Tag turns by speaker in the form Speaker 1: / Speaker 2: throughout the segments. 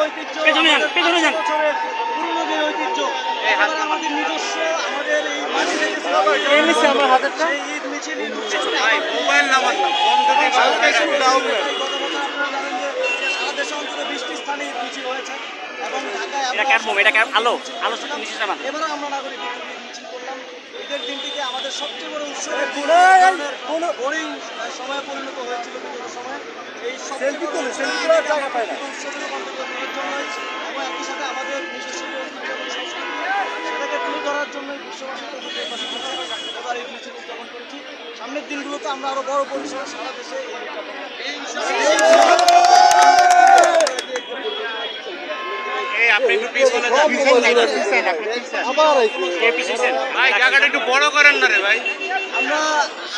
Speaker 1: ঐতিহ্য বছরের পুরনো যে ঐতিহ্য আমাদের নিজস্ব আমাদের এই মাটি থেকে সেই ঈদ মিছিল সারা দেশে অন্তত 20টি স্থানে ঈদ মিছিল হয়েছে এবং ঢাকায় এবারও আমরা নাগরিক মিছিল করলাম। ঈদের দিনটিকে আমাদের সবচেয়ে বড় উৎসবের বোরিং সময় পরিণত হয়েছিল বিভিন্ন সময় এই উৎসবে রূপান্তরিত করার জন্যই এবং একই সাথে আমাদের নিজস্ব ঐতিহ্য এবং সংস্কৃতি সেটাকে তুলে ধরার জন্যই বিশ্ববাসীকে এবার এই মিছিল উদযাপন করেছি। সামনের দিনগুলোতে আমরা আরো বড় পরিসরে সারা দেশে এই উদযাপন
Speaker 2: জায়গাটা একটু বড় করেন না রে ভাই।
Speaker 1: আমরা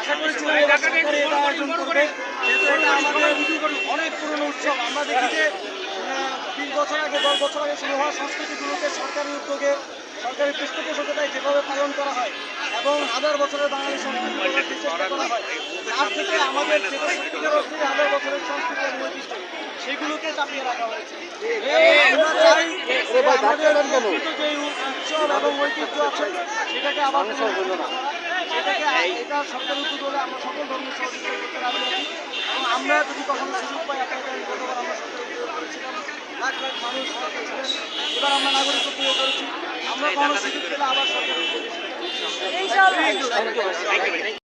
Speaker 1: আশা করেছিলাম সরকারি এটা আয়োজন করবে, যেহেতু এটা আমাদের অনেক পুরনো উৎসব। আমরা দেখি যে 20 বছর আগে 10 বছর আগে শুরু হওয়া সংস্কৃতিগুলোকে সরকারি উদ্যোগে সরকারি পৃষ্ঠপোষকতায় যেভাবে পালন করা হয় এবং হাজার বছরের বাঙালি সংস্কৃতি চেষ্টা করা হয়, তার থেকে আমাদের যেটা সত্যিকার অর্থে হাজার বছরের সংস্কৃতি এবং ঐতিহ্য সেগুলোকে চাপিয়ে রাখা হয়েছে। আমরা চাই আমাদের যে উৎসব এবং ঐতিহ্য আছে সেটাকে আবার এটা সরকারি উদ্যোগ হলে আমরা সকল ধর্মের সহযোগিতা করতে রাজি আছি এবং আমরা যদি কখনো সুযোগ পাই আপনাদের গতবার আমরা সরকারি উদ্যোগ করেছিলাম, লাখ লাখ মানুষ ছিলেন, এবার আমরা নাগরিকত্ব পেয়ে করেছি, আমরা কখনো সুযোগ পেলে আবার সরকারি উদ্যোগ